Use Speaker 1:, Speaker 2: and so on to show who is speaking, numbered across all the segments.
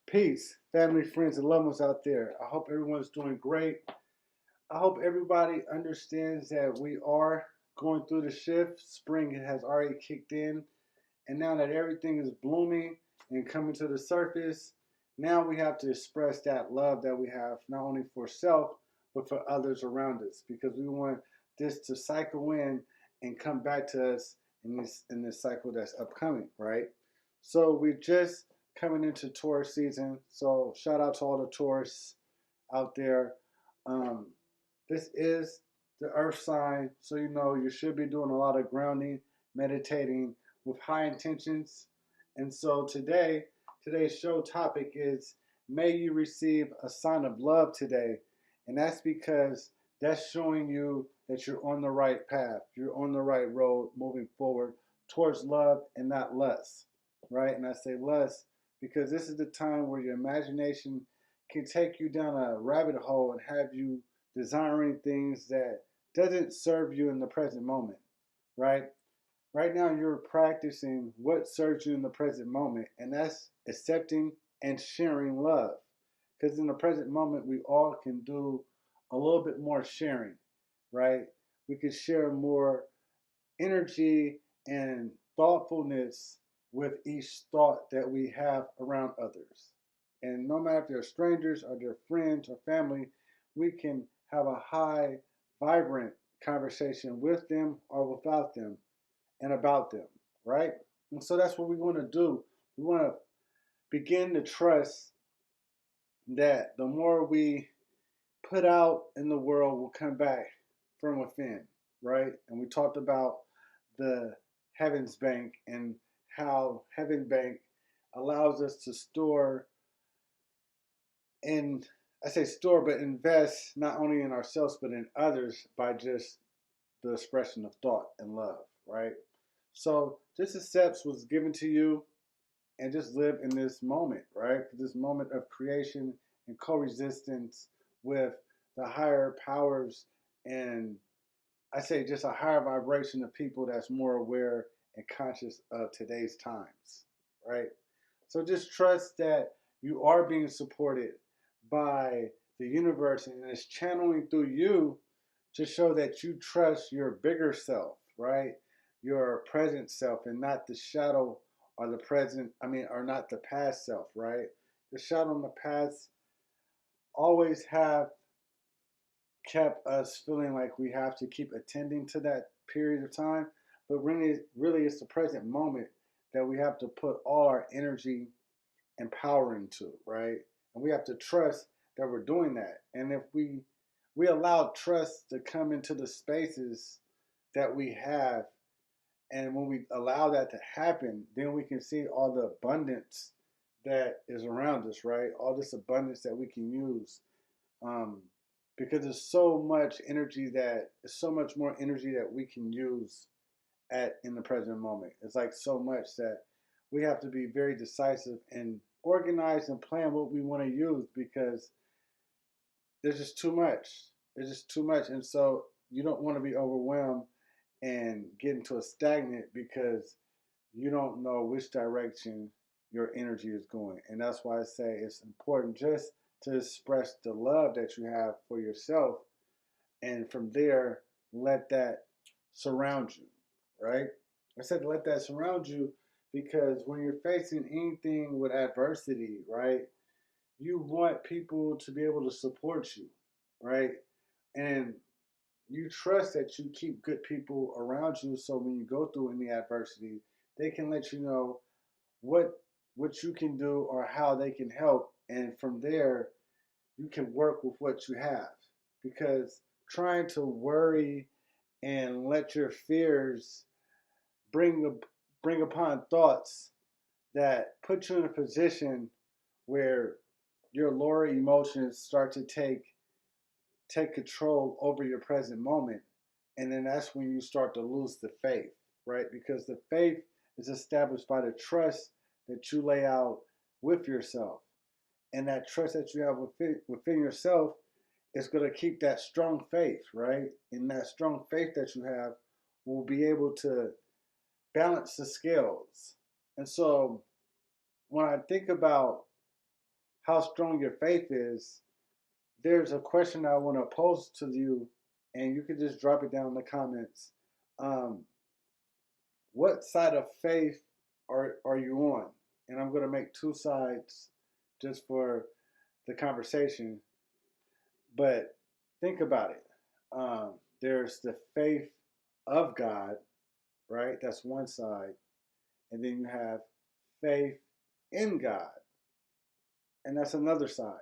Speaker 1: Peace, family, friends, and loved ones out there. I hope everyone's doing great. I hope everybody understands that we are going through the shift. Spring has already kicked in, and now that everything is blooming and coming to the surface, now we have to express that love that we have not only for self but for others around us because we want this to cycle in and come back to us in this cycle that's upcoming, right? So we just coming into tourist season. So shout out to all the tourists out there. Um, this is the earth sign, so you know you should be doing a lot of grounding, meditating with high intentions. And so today's show topic is may you receive a sign of love today. And that's because that's showing you that you're on the right path. You're on the right road moving forward towards love and not lust, right? And I say lust because this is the time where your imagination can take you down a rabbit hole and have you desiring things that doesn't serve you in the present moment, right? Right now you're practicing what serves you in the present moment, and that's accepting and sharing love. Because in the present moment, we all can do a little bit more sharing, right? We can share more energy and thoughtfulness with each thought that we have around others. And no matter if they're strangers or they're friends or family, we can have a high, vibrant conversation with them or without them and about them, right? And so that's what we want to do. We want to begin to trust that the more we put out in the world will come back from within, right? And we talked about the Heavens Bank and how Heaven Bank allows us to store and I say store, but invest not only in ourselves but in others by just the expression of thought and love, right? So just accept what's given to you and just live in this moment, right? This moment of creation and coexistence with the higher powers and I say just a higher vibration of people that's more aware and conscious of today's times, right? So just trust that you are being supported by the universe and it's channeling through you to show that you trust your bigger self, right? Your present self and not the shadow or the present, or not the past self, right? The shadow and the past always have kept us feeling like we have to keep attending to that period of time. But really, it's the present moment that we have to put all our energy and power into, right? And we have to trust that we're doing that. And if we allow trust to come into the spaces that we have, and when we allow that to happen, then we can see all the abundance that is around us, right? All this abundance that we can use. Um, because there's so much energy that so much more energy that we can use at in the present moment. It's like so much that we have to be very decisive and organize and plan what we want to use because there's just too much. There's just too much, and so you don't want to be overwhelmed and get into a stagnant because you don't know which direction your energy is going. And that's why I say it's important just to express the love that you have for yourself. And from there, let that surround you, right? I said let that surround you because when you're facing anything with adversity, right, you want people to be able to support you, right? And you trust that you keep good people around you so when you go through any adversity, they can let you know what what you can do or how they can help and from there you can work with what you have because trying to worry and let your fears bring bring upon thoughts that put you in a position where your lower emotions start to take control over your present moment. And then that's when you start to lose the faith, right? Because the faith is established by the trust that you lay out with yourself. And that trust that you have within yourself is going to keep that strong faith, right? And that strong faith that you have will be able to balance the scales. And so when I think about how strong your faith is, there's a question I want to pose to you, and you can just drop it down in the comments. Um, what side of faith are you on? And I'm going to make two sides just for the conversation. But think about it. There's the faith of God, right? That's one side. And then you have faith in God, and that's another side.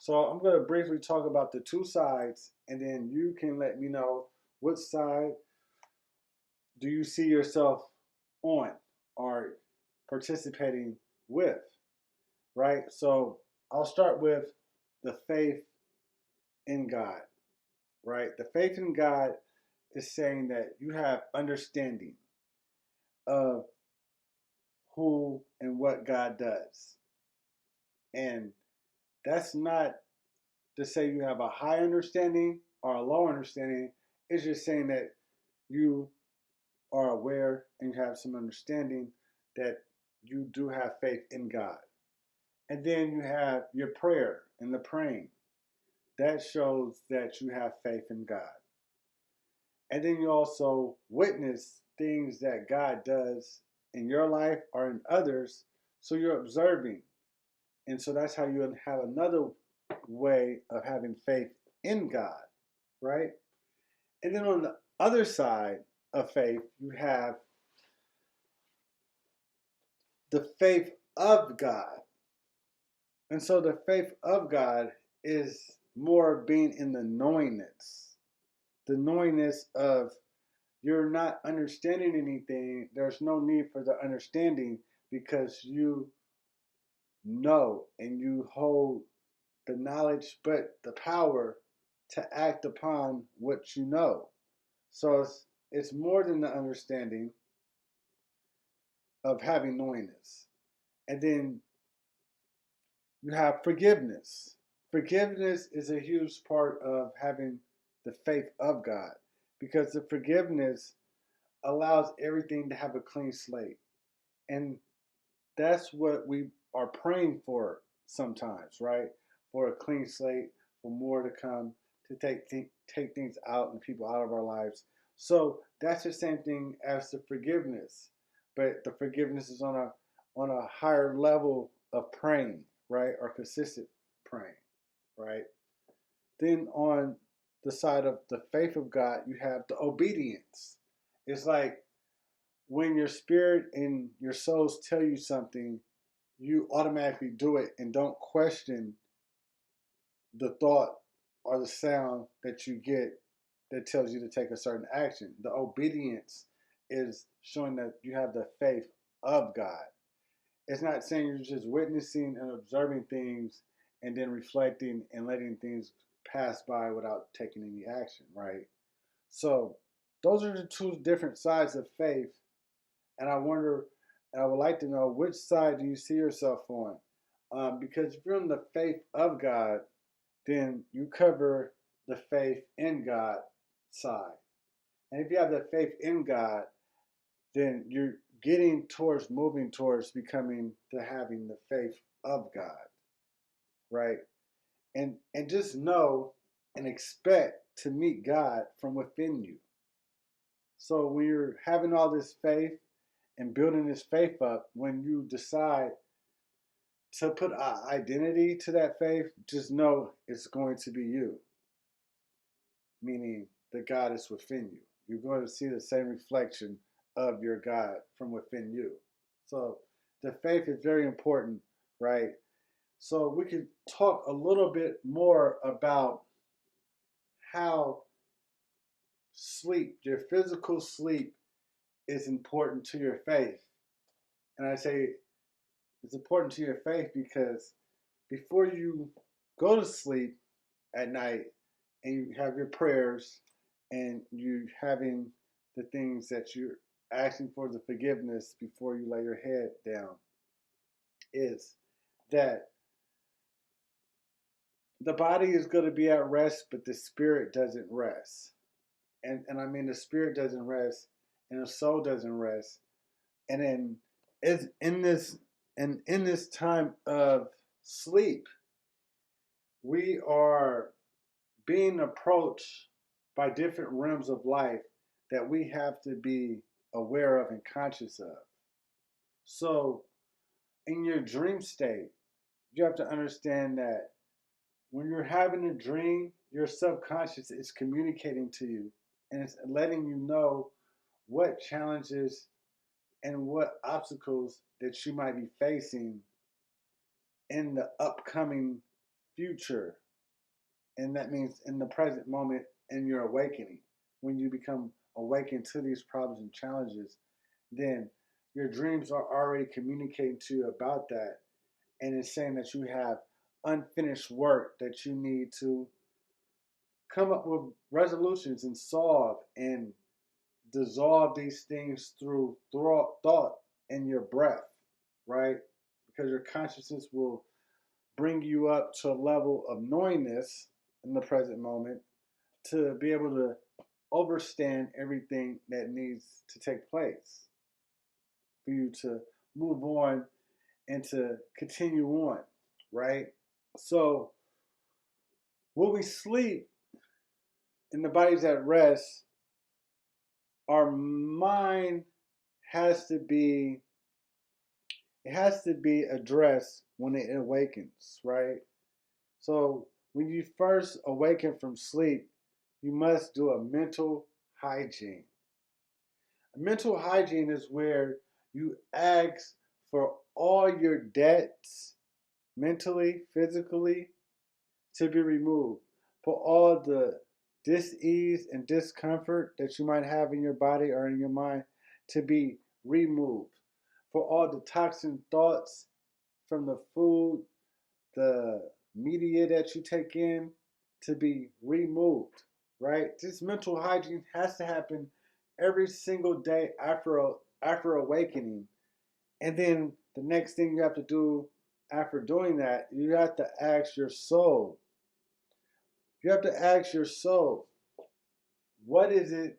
Speaker 1: So I'm going to briefly talk about the two sides, and then you can let me know which side do you see yourself on or participating with, right? So I'll start with the faith in God, right? The faith in God is saying that you have understanding of who and what God does. And that's not to say you have a high understanding or a low understanding. It's just saying that you are aware and you have some understanding that you do have faith in God. And then you have your prayer and the praying. That shows that you have faith in God. And then you also witness things that God does in your life or in others. So you're observing. And so that's how you have another way of having faith in God, right? And then on the other side of faith, you have the faith of God. And so the faith of God is more being in the knowingness of you're not understanding anything. There's no need for the understanding because you know and you hold the knowledge, but the power to act upon what you know. So it's more than the understanding of having knowingness. And then you have forgiveness. Forgiveness is a huge part of having the faith of God because the forgiveness allows everything to have a clean slate. And that's what we are praying for sometimes, right? For a clean slate, for more to come, to take things out and people out of our lives. So that's the same thing as the forgiveness, but the forgiveness is on a higher level of praying, right, or consistent praying, right. Then on the side of the faith of God, you have the obedience. It's like when your spirit and your souls tell you something, you automatically do it and don't question the thought or the sound that you get that tells you to take a certain action. The obedience is showing that you have the faith of God. It's not saying you're just witnessing and observing things and then reflecting and letting things pass by without taking any action, right? So those are the two different sides of faith. And I would like to know, which side do you see yourself on? Because if you're in the faith of God, then you cover the faith in God side. And if you have the faith in God, then you're getting towards moving towards becoming to having the faith of God, right? And just know and expect to meet God from within you. So when you're having all this faith and building this faith up, when you decide to put an identity to that faith, just know it's going to be you, meaning the God is within you. You're going to see the same reflection of your God from within you. So the faith is very important, right? So we can talk a little bit more about how sleep, your physical sleep, is important to your faith. And I say it's important to your faith because before you go to sleep at night and you have your prayers and you having the things that you're asking for the forgiveness before you lay your head down, is that the body is going to be at rest, but the spirit doesn't rest. And I mean, the spirit doesn't rest and the soul doesn't rest. And then it's in this time of sleep, we are being approached by different realms of life that we have to be aware of and conscious of. So, in your dream state, you have to understand that when you're having a dream, your subconscious is communicating to you and it's letting you know what challenges and what obstacles that you might be facing in the upcoming future. And that means in the present moment in your awakening. When you become awakened to these problems and challenges, then your dreams are already communicating to you about that. And it's saying that you have unfinished work that you need to come up with resolutions and solve and dissolve these things through thought and your breath, right? Because your consciousness will bring you up to a level of knowingness in the present moment to be able to overstand everything that needs to take place for you to move on and to continue on, right? So, when we sleep and the body's at rest, our mind has to be it has to be addressed when it awakens, right? So when you first awaken from sleep, you must do a mental hygiene. A mental hygiene is where you ask for all your debts, mentally, physically, to be removed. For all the dis-ease and discomfort that you might have in your body or in your mind to be removed. For all the toxin thoughts from the food, the media that you take in to be removed, right? This mental hygiene has to happen every single day after awakening. And then the next thing you have to do after doing that, you have to ask your soul. You have to ask your soul, what is it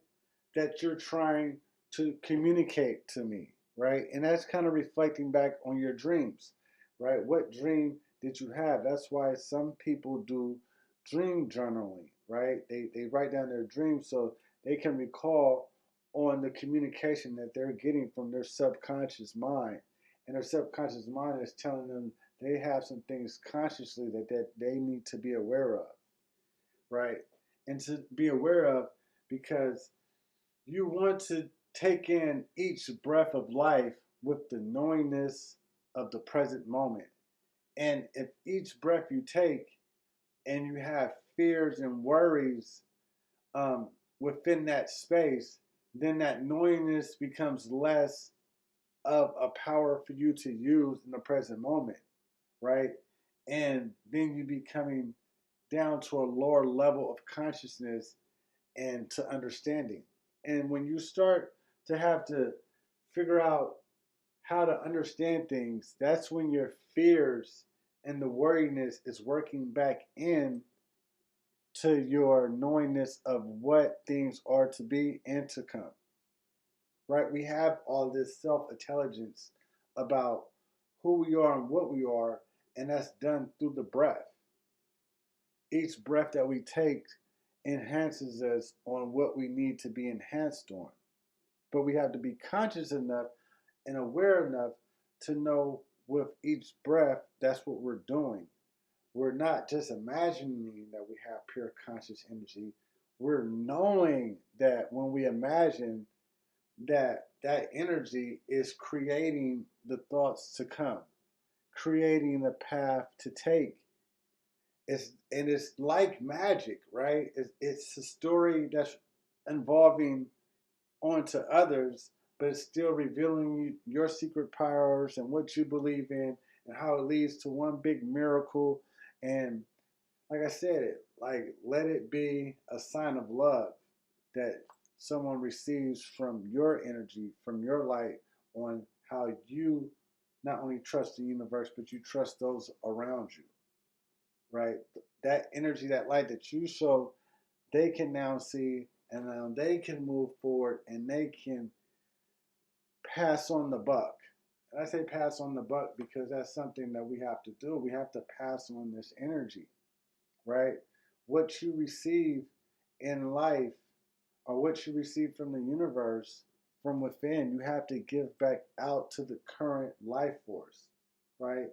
Speaker 1: that you're trying to communicate to me, right? And that's kind of reflecting back on your dreams, right? What dream did you have? That's why some people do dream journaling, right? They write down their dreams so they can recall on the communication that they're getting from their subconscious mind. And their subconscious mind is telling them they have some things consciously that they need to be aware of, right? And to be aware of because you want to take in each breath of life with the knowingness of the present moment. And if each breath you take and you have fears and worries within that space, then that knowingness becomes less of a power for you to use in the present moment, right? And then you be coming down to a lower level of consciousness and to understanding. And when you start to have to figure out how to understand things, that's when your fears and the worriness is working back in to your knowingness of what things are to be and to come. Right? We have all this self intelligence about who we are and what we are, and that's done through the breath. Each breath that we take enhances us on what we need to be enhanced on. But we have to be conscious enough and aware enough to know with each breath that's what we're doing. We're not just imagining that we have pure conscious energy. We're knowing that when we imagine that that energy is creating the thoughts to come, creating the path to take. It's like magic, right? It's a story that's involving onto others, but it's still revealing your secret powers and what you believe in and how it leads to one big miracle. And like I said, like let it be a sign of love that someone receives from your energy, from your light, on how you not only trust the universe, but you trust those around you, right? That energy, that light that you show, they can now see and now they can move forward and they can pass on the buck. And I say pass on the buck because that's something that we have to do. We have to pass on this energy, right? What you receive in life or what you receive from the universe from within, you have to give back out to the current life force, right?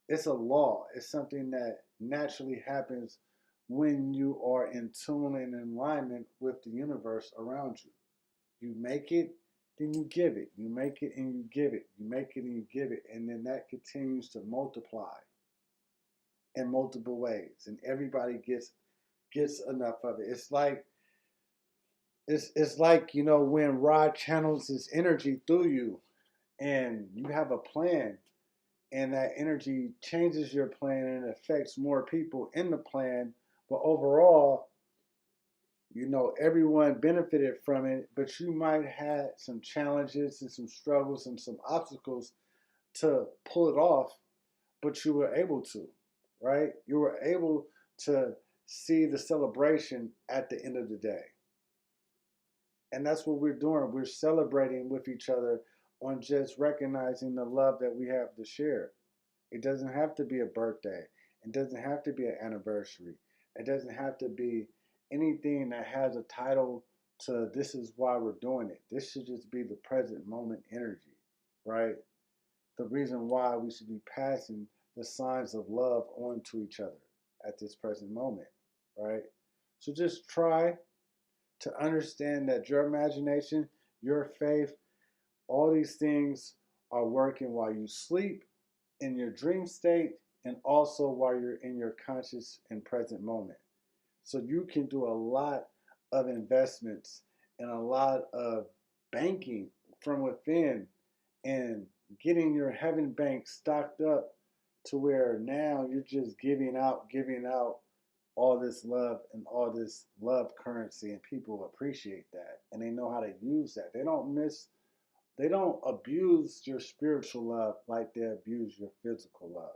Speaker 1: It's a law. It's something that naturally happens when you are in tune and in alignment with the universe around you. You make it, then you give it. You make it and you give it. You make it and you give it. And then that continues to multiply in multiple ways. And everybody gets enough of it. It's like, when Rod channels his energy through you and you have a plan and that energy changes your plan and affects more people in the plan, but overall, everyone benefited from it, but you might have some challenges and some struggles and some obstacles to pull it off, but you were able to, right? You were able to see the celebration at the end of the day. And that's what we're doing. We're celebrating with each other on just recognizing the love that we have to share. It doesn't have to be a birthday. It doesn't have to be an anniversary. It doesn't have to be anything that has a title to this is why we're doing it. This should just be the present moment energy, right? The reason why we should be passing the signs of love on to each other at this present moment, right? So just try to understand that your imagination, your faith, all these things are working while you sleep, in your dream state, and also while you're in your conscious and present moment. So you can do a lot of investments and a lot of banking from within and getting your heaven bank stocked up to where now you're just giving out all this love and all this love currency, and people appreciate that and they know how to use that. They don't abuse your spiritual love like they abuse your physical love.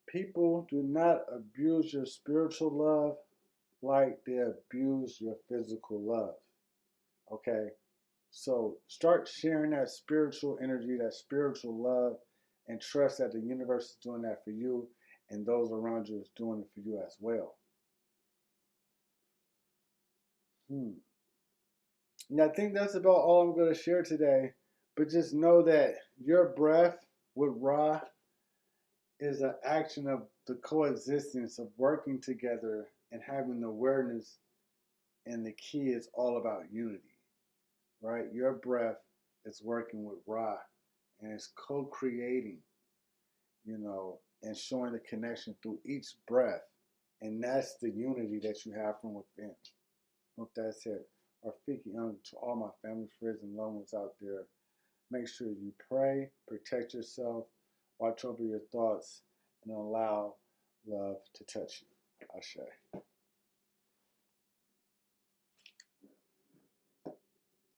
Speaker 1: People do not abuse your spiritual love like they abuse your physical love. Okay? So start sharing that spiritual energy, that spiritual love, and trust that the universe is doing that for you and those around you is doing it for you as well. Hmm. And I think that's about all I'm going to share today. But just know that your breath with Ra is an action of the coexistence of working together and having the awareness. And the key is all about unity, right? Your breath is working with Ra and it's co creating, and showing the connection through each breath. And that's the unity that you have from within. With that said, Rafiki, to all my family, friends, and loved ones out there, make sure you pray, protect yourself, watch over your thoughts, and allow love to touch you. Ashe.